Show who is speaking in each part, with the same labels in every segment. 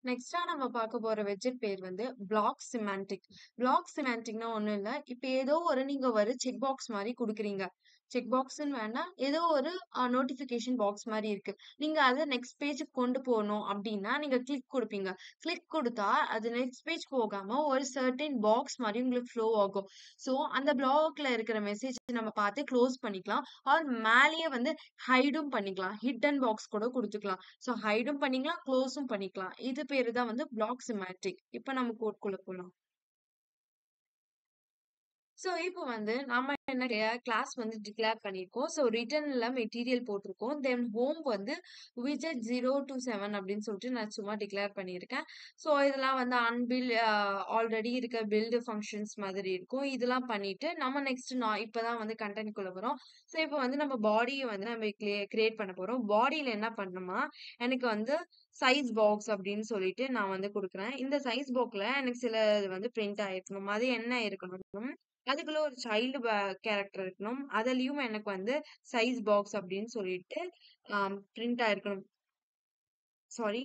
Speaker 1: நெக்ஸ்ட்டா நம்ம பார்க்க போற வெட்ஜெட் பேர் வந்து பிளாக் சிமான்டிக். பிளாக் சிமான்டிக்னா ஒண்ணும் இல்ல. இப்ப ஏதோ ஒரு நீங்க ஒரு செக் பாக்ஸ் மாரி குடுக்குறீங்க. செக் பாக்ஸ்ன்னு வேண்டாம். ஏதோ ஒரு நோட்டிஃபிகேஷன் பாக்ஸ் மாரி இருக்கு. நீங்க அத நெக்ஸ்ட் பேஜ்க்கு கொண்டு போணும் அப்டின்னா, நீங்க கிளிக் குடுப்பீங்க. கிளிக் குடுத்தா அது நெக்ஸ்ட் பேஜ் போகாம ஒரு சர்டைன் பாக்ஸ் மாரி உங்களுக்கு ஃப்ளோ ஆகும். ஸோ அந்த பிளாக்ல இருக்கிற மெசேஜ் நம்ம பார்த்து க்ளோஸ் பண்ணிக்கலாம். ஆர் மேலேயே வந்து ஹைடும் பண்ணிக்கலாம். ஹிட்டன் பாக்ஸ் கூட குடுத்துக்கலாம். ஸோ ஹைடும் பண்ணிக்கலாம், க்ளோஸும் பண்ணிக்கலாம். இது பேரு தான் வந்து பிளாக் சிமேட்ரிக். இப்ப நம்ம கோட்குள்ள போலாம். ஸோ இப்போ வந்து நம்ம என்ன கிளாஸ் வந்து டிக்ளேர் பண்ணியிருக்கோம். ஸோ ரிட்டர்ன்ல மெட்டீரியல் போட்டிருக்கோம். தென் ஹோம் வந்து விஜெட் 0 to 7 அப்படின்னு சொல்லிட்டு நான் சும்மா டிக்ளேர் பண்ணியிருக்கேன். ஸோ இதெல்லாம் வந்து ஆல்ரெடி இருக்க பில்டு ஃபங்ஷன்ஸ் மாதிரி இருக்கும். இதெல்லாம் பண்ணிட்டு நம்ம நெக்ஸ்ட் நான் இப்பதான் வந்து கண்டென்ட் குள்ள வரோம். ஸோ இப்போ வந்து நம்ம பாடியை வந்து நம்ம கிரியேட் பண்ண போறோம். பாடியில என்ன பண்ணணுமா, எனக்கு வந்து சைஸ் பாக்ஸ் அப்படின்னு சொல்லிட்டு நான் வந்து கொடுக்குறேன். இந்த சைஸ் பாக்ஸ்ல எனக்கு சில வந்து பிரிண்ட் ஆயிருக்கணும். அது என்ன இருக்கணும், அதுக்குள்ள ஒரு சைல்டு கேரக்டர் இருக்கணும். அதுலயும் எனக்கு வந்து சைஸ் பாக்ஸ் அப்படின்னு சொல்லிட்டு பிரிண்ட் ஆயிருக்கணும். சாரி.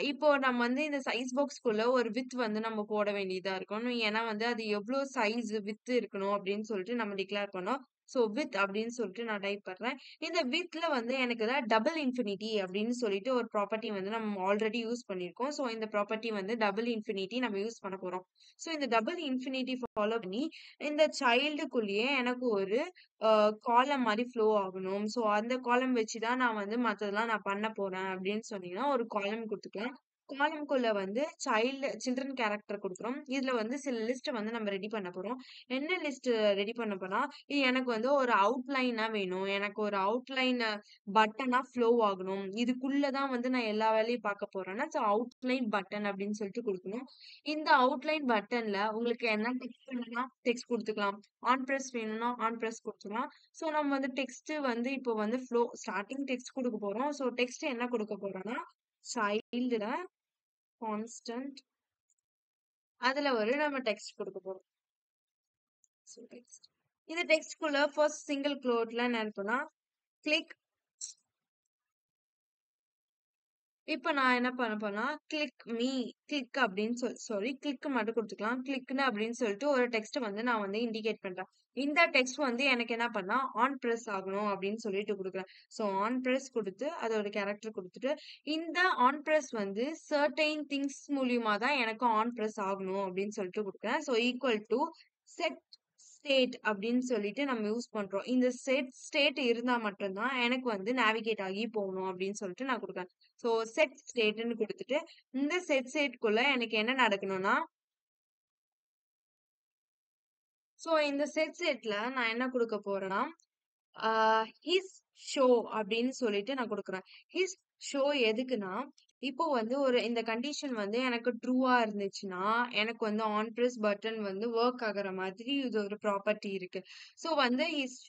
Speaker 1: இப்போ நம்ம வந்து இந்த சைஸ் பாக்ஸ்க்குள்ள ஒரு வித் வந்து நம்ம போட வேண்டியதா இருக்கும். ஏன்னா வந்து அது எவ்ளோ சைஸ் வித் இருக்கணும் அப்படின்னு சொல்லிட்டு நம்ம டிக்ளேர் பண்ணோம். ஸோ வித் அப்படின்னு சொல்லிட்டு நான் டைப் பண்றேன். இந்த வித்ல வந்து எனக்கு தான் டபுள் இன்ஃபினிட்டி அப்படின்னு சொல்லிட்டு ஒரு ப்ராப்பர்ட்டி வந்து நம்ம ஆல்ரெடி யூஸ் பண்ணியிருக்கோம். ஸோ இந்த ப்ராப்பர்ட்டி வந்து டபுள் இன்ஃபினிட்டி நம்ம யூஸ் பண்ண போறோம். ஸோ இந்த டபுள் இன்ஃபினிட்டி ஃபாலோ பண்ணி இந்த சைல்டுக்குள்ளேயே எனக்கு ஒரு காலம் மாரி ஃப்ளோ ஆகணும். ஸோ அந்த காலம் வச்சு தான் நான் வந்து மத்ததெல்லாம் நான் பண்ண போறேன் அப்படின்னு சொன்னீங்கன்னா, ஒரு காலம் குடுத்துக்கலாம். காலம்க்குள்ள வந்து சில்ட்ரன் கேரக்டர் குடுக்குறோம். இதுல வந்து சில லிஸ்ட் வந்து நம்ம ரெடி பண்ண போறோம். என்ன லிஸ்ட் ரெடி பண்ண போறோம்னா, எனக்கு வந்து ஒரு அவுட்லைனா வேணும். எனக்கு ஒரு அவுட்லைன் பட்டனா ஃப்ளோ ஆகணும். இதுக்குள்ள தான் வந்து நான் எல்லா வேலையும் பார்க்க போறேன்னா, ஸோ அவுட்லைன் பட்டன் அப்படின்னு சொல்லிட்டு குடுக்கணும். இந்த அவுட்லைன் பட்டன்ல உங்களுக்கு என்ன டெக்ஸ்ட் வேணும்னா டெக்ஸ்ட் குடுத்துக்கலாம். ஆன் பிரஸ் வேணும்னா ஆன் பிரஸ் குடுத்துக்கலாம். ஸோ நம்ம வந்து டெக்ஸ்ட் வந்து இப்போ வந்து ஸ்டார்ட்டிங் டெக்ஸ்ட் குடுக்க போறோம். ஸோ டெக்ஸ்ட் என்ன குடுக்க போறோம்னா, சைல்டுல கான்ஸ்டன்ட் அதுல ஒரு நம்ம டெக்ஸ்ட் குடுக்க போறோம். So text. இந்த டெக்ஸ்ட்குள்ள ஃபர்ஸ்ட் சிங்கிள் குளோட்ல என்ன இருக்குன்னா, கிளிக். இப்ப நான் என்ன பண்ண போறேன்னா, கிளிக் அப்படின்னு கிளிக் மட்டும் குடுத்துக்கலாம். கிளிக்ன்னு அப்படின்னு சொல்லிட்டு ஒரு டெக்ஸ்ட் வந்து நான் வந்து இண்டிகேட் பண்றேன். இந்த டெக்ஸ்ட் வந்து எனக்கு என்ன பண்ணா, ஆன் பிரஸ் ஆகணும் அப்படின்னு சொல்லிட்டு குடுக்குறேன். ஸோ ஆன் பிரஸ் குடுத்து, அதோட கேரக்டர் குடுத்துட்டு, இந்த ஆன் பிரஸ் வந்து சர்டைன் திங்ஸ் மூலியமா தான் எனக்கு ஆன் பிரஸ் ஆகணும் அப்படின்னு சொல்லிட்டு குடுக்குறேன். So equal to set state அப்படின்னு சொல்லிட்டு நம்ம யூஸ் பண்றோம். இந்த ஸ்டேட் இருந்தா மட்டும் தான் எனக்கு வந்து நேவிகேட் ஆகி போகணும் அப்படின்னு சொல்லிட்டு நான் குடுக்குறேன். ஸோ செட் ஸ்டேட்ன்னு குடுத்துட்டு, இந்த செட் ஸ்டேட்குள்ள எனக்கு என்ன நடக்கணும்னா, ஸோ இந்த செட் ஸ்டேட்ல நான் என்ன குடுக்க போறேன்னா, ஆ ஹிஸ் ஷோ அப்படின்னு சொல்லிட்டு நான் குடுக்குறேன். ஹிஸ் ஷோ எதுக்குன்னா, இப்போ வந்து இந்த கண்டிஷன் வந்து எனக்கு ட்ரூவா இருந்துச்சுன்னா, எனக்கு வந்து ஆன் பிரஸ் பட்டன் வந்து வொர்க் ஆகுற மாதிரி இது ஒரு ப்ராப்பர்ட்டி இருக்கு. ஸோ வந்து ஹிஸ்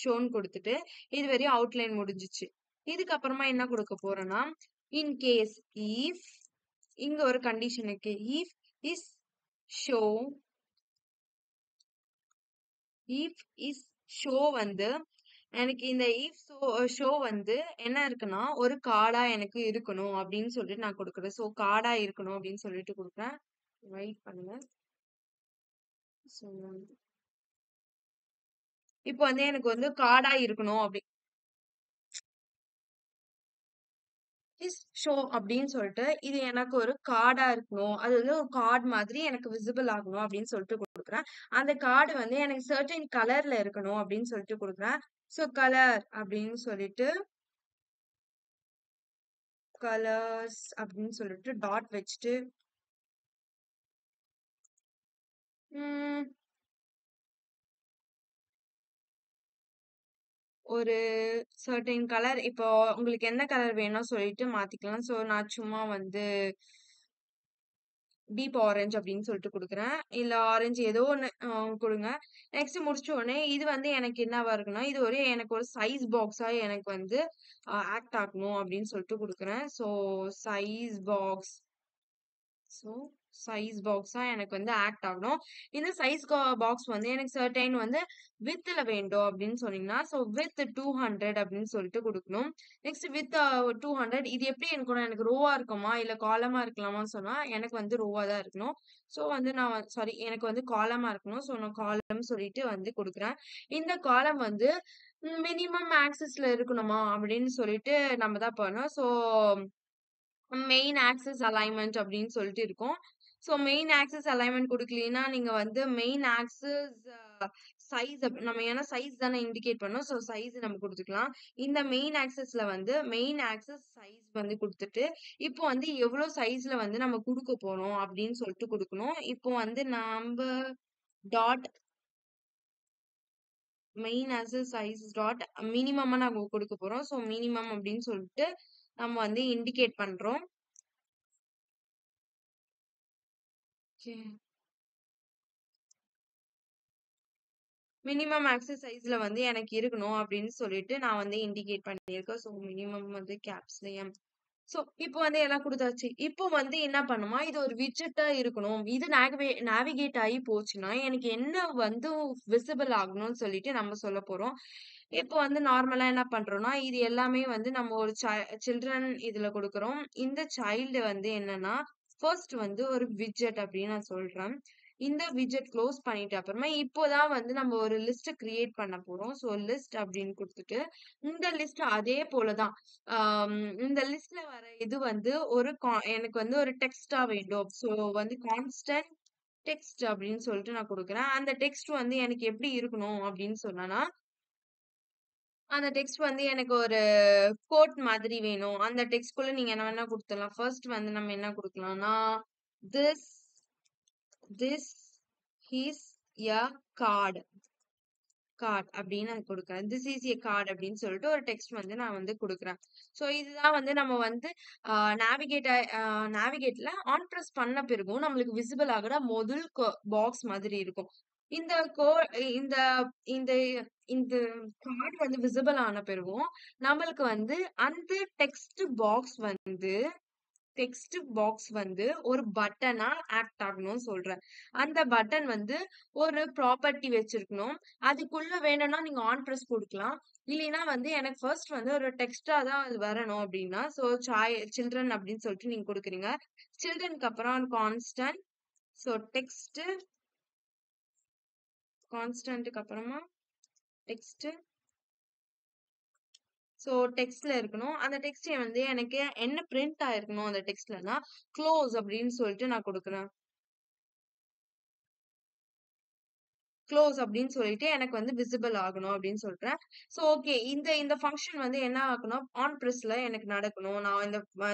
Speaker 1: ஷோன்னு குடுத்துட்டு, இதுவரையும் அவுட்லைன் முடிஞ்சுச்சு. இதுக்கப்புறமா என்ன குடுக்க போறேன்னா, இன் கேஸ் இஃப் இங்க ஒரு கண்டிஷன் இருக்கு. If is show if is show வந்து எனக்கு இந்த இஃப் ஷோ வந்து என்ன இருக்குன்னா, ஒரு கார்டா எனக்கு இருக்கணும் அப்படின்னு சொல்லிட்டு நான் குடுக்குறேன். ஸோ கார்டா இருக்கணும் அப்படின்னு சொல்லிட்டு குடுக்குறேன். வெயிட் பண்ணுங்க. ஸோ இப்போ வந்து எனக்கு வந்து கார்டா இருக்கணும் அப்படி இஸ் ஷோ அப்படின்னு சொல்லிட்டு இது எனக்கு ஒரு கார்டா இருக்கணும். அது வந்து ஒரு கார்ட் மாதிரி எனக்கு விசிபிள் ஆகணும் அப்படின்னு சொல்லிட்டு குடுக்குறேன். அந்த கார்டு வந்து எனக்கு சர்டைன் கலர்ல இருக்கணும் அப்படின்னு சொல்லிட்டு குடுக்குறேன். ஸோ கலர் அப்படின்னு சொல்லிட்டு கலர்ஸ் அப்படின்னு சொல்லிட்டு டாட் வச்சுட்டு ம், ஒரு சர்டைன் கலர் இப்போ உங்களுக்கு என்ன கலர் வேணும் சொல்லிட்டு மாத்திக்கலாம். ஸோ நான் சும்மா வந்து டீப் ஆரஞ்சு அப்படின்னு சொல்லிட்டு குடுக்குறேன். இல்ல ஆரஞ்சு ஏதோ ஒண்ணு குடுங்க. நெக்ஸ்ட் முடிச்ச உடனே இது வந்து எனக்கு என்னவா இருக்குன்னா, இது எனக்கு ஒரு சைஸ் பாக்ஸா எனக்கு வந்து ஆக்ட் ஆகணும் அப்படின்னு சொல்லிட்டு குடுக்குறேன். So size box so size பாக்ஸா எனக்கு வந்து ஆக்ட் ஆகணும். இந்த சைஸ் பாக்ஸ் வந்து எனக்கு சர்டைன் வந்து வித்ல வேண்டும் அப்படின்னு சொன்னீங்கன்னா, ஸோ வித் 200 அப்படின்னு சொல்லிட்டு குடுக்கணும். நெக்ஸ்ட் வித் 200 இது எப்படி இருக்கணும்? எனக்கு ரோவா இருக்குமா? இல்ல காலமா இருக்கலாமான்னு சொன்னா, எனக்கு வந்து ரோவா தான் இருக்கணும். ஸோ வந்து நான் சாரி எனக்கு வந்து காலமா இருக்கணும். ஸோ நான் காலம் சொல்லிட்டு வந்து குடுக்குறேன். இந்த காலம் வந்து மினிமம் ஆக்சிஸ்ல இருக்கணுமா? அப்படின்னு சொல்லிட்டு நம்ம தான் பண்ணணும். ஸோ மெயின் ஆக்சிஸ் அலைன்மென்ட் அப்படின்னு சொல்லிட்டு இருக்கும். ஸோ மெயின் ஆக்சிஸ் அலைன்மென்ட் குடுக்கலீன்னா, நீங்க வந்து மெயின் ஆக்சிஸ் சைஸ் நம்ம ஏன்னா சைஸ் தானே இண்டிகேட் பண்ணோம். ஸோ சைஸ் நம்ம குடுத்துக்கலாம். இந்த மெயின் ஆக்சிஸ்ல வந்து மெயின் ஆக்சிஸ் சைஸ் வந்து குடுத்துட்டு, இப்போ வந்து எவ்வளோ சைஸ்ல வந்து நம்ம குடுக்க போறோம் அப்படின்னு சொல்லிட்டு குடுக்கணும். இப்போ வந்து நம்ப dot main axis size dot மினிமமா நம்ம குடுக்க போறோம். ஸோ மினிமம் அப்படின்னு சொல்லிட்டு நம்ம வந்து இண்டிகேட் பண்றோம். ஓகே. மினிமம் ஆக்சஸ் சைஸ்ல வந்து எனக்கு இருக்கணும் அப்படின்னு சொல்லிட்டு நான் வந்து இண்டிகேட் பண்ணியிருக்கேன். ஸோ மினிமம் வந்து கேப்ஸ்ல எம். ஸோ இப்போ வந்து எல்லாம் குடுத்தாச்சு. இப்போ வந்து என்ன பண்ணுமா, இது ஒரு விட்ஜெட்டா இருக்கணும். இது நேவிகேட் ஆகி போச்சுன்னா, எனக்கு என்ன வந்து விசிபிள் ஆகணும்னு சொல்லிட்டு நம்ம சொல்லப் போறோம். இப்போ வந்து நார்மலா என்ன பண்றோம்னா, இது எல்லாமே வந்து நம்ம ஒரு சில்ட்ரன் இதுல குடுக்குறோம். இந்த சைல்டு வந்து என்னன்னா, ஃபர்ஸ்ட் வந்து ஒரு விட்ஜெட் அப்படின்னு நான் சொல்றேன். இந்த விட்ஜெட் க்ளோஸ் பண்ணிட்டு அப்புறமா இப்போதான் வந்து நம்ம ஒரு லிஸ்ட் கிரியேட் பண்ண போறோம். ஸோ லிஸ்ட் அப்படின்னு குடுத்துட்டு, இந்த லிஸ்ட் அதே போல தான். ஆம், இந்த லிஸ்ட்ல வர இது வந்து ஒரு எனக்கு வந்து ஒரு டெக்ஸ்ட்டா வேண்டும். ஸோ வந்து கான்ஸ்டன்ட் டெக்ஸ்ட் அப்படின்னு சொல்லிட்டு நான் குடுக்குறேன். அந்த டெக்ஸ்ட் வந்து எனக்கு எப்படி இருக்கணும் அப்படின்னு சொன்னேன்னா, அந்த டெக்ஸ்ட் வந்து எனக்கு ஒரு கோட் மாதிரி வேணும். அந்த டெக்ஸ்ட்குள்ள நீங்க என்ன வேணா குடுத்துடலாம். ஃபர்ஸ்ட் வந்து நம்ம என்ன குடுக்கலாம்னா, this this is a card அப்படின்னு நான் குடுக்குறேன். திஸ் இஸ் எ கார்ட் அப்படின்னு சொல்லிட்டு ஒரு டெக்ஸ்ட் வந்து நான் வந்து குடுக்குறேன். ஸோ இதுதான் வந்து நம்ம வந்து அ நேவிகேட் நேவிகேட்ல ஆன் பிரஸ் பண்ண பிறகும் நம்மளுக்கு விசிபிள் ஆகுற முதல் பாக்ஸ் மாதிரி இருக்கும். இந்த கோ இந்த இந்த இந்த கார்ட் வந்து விசிபிள் ஆன பிறகும் நம்மளுக்கு வந்து அந்த டெக்ஸ்ட் பாக்ஸ் வந்து ஒரு பட்டனா ஆக்ட் ஆகணும்னு சொல்றேன். அந்த பட்டன் வந்து ஒரு ப்ராப்பர்ட்டி வச்சிருக்கணும். அதுக்குள்ள வேணும்னா நீங்க ஆன் பிரஸ் குடுக்கலாம். இல்லைன்னா வந்து எனக்கு ஃபர்ஸ்ட் வந்து ஒரு டெக்ஸ்ட்டா தான் அது வரணும் அப்டின்னா, ஸோ சில்ட்ரன் அப்டின்னு சொல்லிட்டு நீங்க குடுக்குறீங்க. சில்ட்ரனுக்கு அப்புறம் கான்ஸ்டன்ட். ஸோ கான்ஸ்டன்ட்க்கு அப்புறமா டெக்ஸ்ட். ஸோ டெக்ஸ்ட்ல இருக்கணும். அந்த டெக்ஸ்ட் வந்து எனக்கு என்ன பிரிண்ட் ஆயிருக்கணும் அந்த டெக்ஸ்ட்லனா, குளோஸ் அப்டின்னு சொல்லிட்டு நான் குடுக்குறேன். க்ளோஸ் அப்படின்னு சொல்லிட்டு எனக்கு வந்து விசிபிள் ஆகணும் அப்படின்னு சொல்றேன். So okay. இந்த இந்த ஃபங்ஷன் வந்து என்ன ஆகணும், ஆன் பிரஸ்ல எனக்கு நடக்கணும். நான்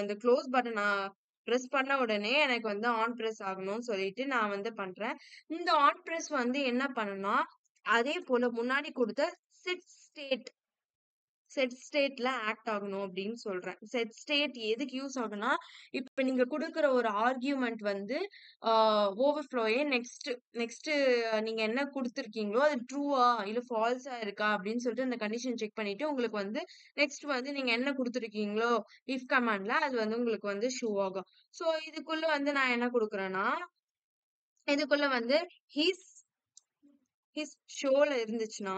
Speaker 1: இந்த க்ளோஸ் பட்டன் நான் பிரஸ் பண்ண உடனே எனக்கு வந்து ஆன் பிரஸ் ஆகணும்னு சொல்லிட்டு நான் வந்து பண்றேன். இந்த ஆன் பிரஸ் வந்து என்ன பண்ணும்னா, அதே போல முன்னாடி குடுத்த செட் ஸ்டேட் செட் ஸ்டேட்ல ஆக்ட் ஆகணும் அப்படின்னு சொல்றேன். செட் ஸ்டேட் எதுக்கு யூஸ் ஆகும்னா, இப்ப நீங்க குடுக்குற ஒரு ஆர்கியூமென்ட் வந்து ஆ ஓவர்ஃப்ளோயே நெக்ஸ்ட் நெக்ஸ்ட் நீங்க என்ன குடுத்துருக்கீங்களோ, அது ட்ரூவா இல்ல ஃபால்ஸா இருக்கா அப்படின்னு சொல்லிட்டு அந்த கண்டிஷன் செக் பண்ணிட்டு உங்களுக்கு வந்து நெக்ஸ்ட் வந்து நீங்க என்ன குடுத்துருக்கீங்களோ இஃப் கமாண்ட்ல அது வந்து உங்களுக்கு வந்து ஷோ ஆகும். ஸோ இதுக்குள்ள வந்து நான் என்ன குடுக்குறேன்னா, இதுக்குள்ள வந்து ஹிஸ் ஹிஸ் ஷோல இருந்துச்சுன்னா,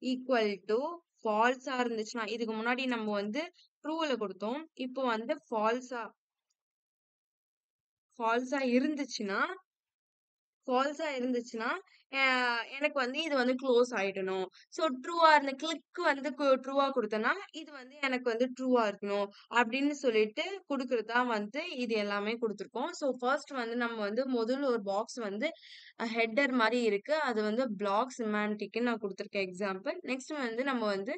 Speaker 1: ஈக்குவல் டூ ஃபால்ஸா இருந்துச்சுன்னா, இதுக்கு முன்னாடி நம்ம வந்து ட்ரூல குடுத்தோம். இப்போ வந்து ஃபால்ஸா ஃபால்ஸா இருந்துச்சுன்னா ஃபால்ஸா இருந்துச்சுன்னா, அ எனக்கு வந்து இது வந்து குளோஸ் ஆயிடணும். ஸோ ட்ரூவா இருந்த கிளிக் வந்து ட்ரூவா குடுத்தேன்னா, இது வந்து எனக்கு வந்து ட்ரூவா இருக்கணும். அப்படின்னு சொல்லிட்டு குடுக்குறது தான் வந்து இது எல்லாமே குடுத்துருக்கோம். ஸோ ஃபர்ஸ்ட் வந்து நம்ம வந்து முதல்ல ஒரு பாக்ஸ் வந்து ஹெட்டர் மாரி இருக்கு. அது வந்து பிளாக் சிமான்டிக்ன்னு நான் குடுத்துருக்கேன் எக்ஸாம்பிள். நெக்ஸ்ட் வந்து நம்ம வந்து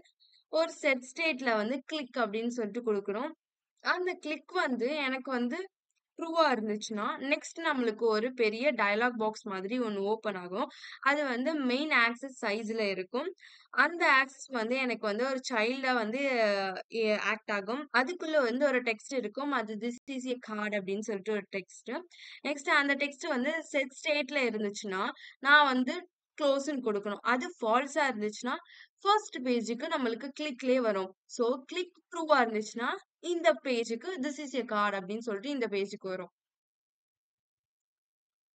Speaker 1: ஒரு செட் ஸ்டேட்ல வந்து கிளிக் அப்படின்னு சொல்லிட்டு குடுக்குறோம். அந்த கிளிக் வந்து எனக்கு வந்து ட்ரூவா இருந்துச்சுன்னா, நெக்ஸ்ட் நம்மளுக்கு ஒரு பெரிய டயலாக் பாக்ஸ் மாதிரி ஒண்ணு ஓப்பன் ஆகும். அது வந்து மெயின் ஆக்சஸ் சைஸ்ல இருக்கும். அந்த ஆக்சஸ் வந்து எனக்கு வந்து ஒரு சைல்டா வந்து ஆக்ட் ஆகும். அதுக்குள்ள வந்து ஒரு டெக்ஸ்ட் இருக்கும். அது திஸ் இஸ் எ கார்ட் அப்படின்னு சொல்லிட்டு ஒரு டெக்ஸ்ட். நெக்ஸ்ட் அந்த டெக்ஸ்ட் வந்து செட் ஸ்டேட்ல இருந்துச்சுன்னா, நான் வந்து க்ளோஸ்ன்னு குடுக்கணும். அது ஃபால்ஸா இருந்துச்சுன்னா, ஃபர்ஸ்ட் பேஜுக்கு நம்மளுக்கு கிளிக்லயே வரும். ஸோ கிளிக் ட்ரூவா இருந்துச்சுன்னா, இந்த பேஜுக்கு திஸ் இஸ் எ கார்ட் அப்படின்னு சொல்லிட்டு இந்த பேஜுக்கு வரும்.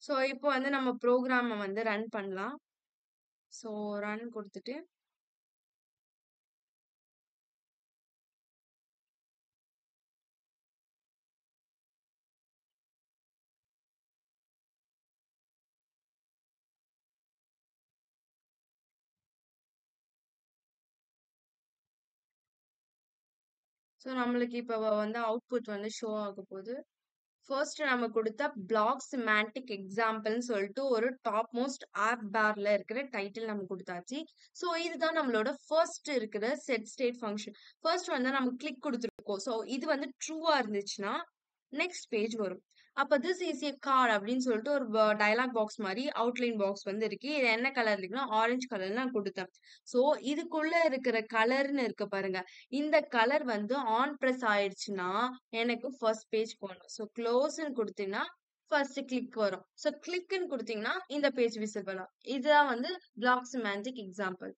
Speaker 1: ஸோ இப்போ வந்து நம்ம ப்ரோகிராம வந்து ரன் பண்ணலாம். ஸோ ரன் குடுத்துட்டு ஸோ நம்மளுக்கு இப்ப வந்து அவுட்புட் வந்து ஷோ ஆகப்போது. ஃபர்ஸ்ட் நம்ம குடுத்த பிளாக் சிமான்டிக் எக்ஸாம்பிள்ன்னு சொல்லிட்டு ஒரு டாப் மோஸ்ட் ஆப் பார்ல இருக்கிற டைட்டில் நம்ம குடுத்தாச்சு. ஸோ இதுதான் நம்மளோட ஃபர்ஸ்ட் இருக்கிற செட் ஸ்டேட் ஃபங்ஷன். ஃபர்ஸ்ட் வந்து நம்ம கிளிக் குடுத்துருக்கோம். ஸோ இது வந்து ட்ரூவா இருந்துச்சுன்னா, நெக்ஸ்ட் பேஜ் வரும். அப்ப திஸ் இஸ் எ கார் அப்படின்னு சொல்லிட்டு ஒரு டயலாக் பாக்ஸ் மாரி அவுட்லைன் பாக்ஸ் வந்து இருக்கு. இது என்ன கலர் இருக்குன்னா, ஆரஞ்சு கலர்ல நான் குடுத்தேன். ஸோ இதுக்குள்ள இருக்கிற கலர்ன்னு இருக்கு பாருங்க. இந்த கலர் வந்து ஆன் பிரஸ் ஆயிடுச்சுன்னா, எனக்கு ஃபர்ஸ்ட் பேஜ் போணும். ஸோ க்ளோஸ்ன்னு குடுத்தீங்கன்னா, ஃபர்ஸ்ட் கிளிக் வரும். ஸோ கிளிக்ன்னு குடுத்தீங்கன்னா, இந்த பேஜ் விசிபிள் ஆகும். இதுதான் வந்து பிளாக் சிமான்டிக் எக்ஸாம்பிள்.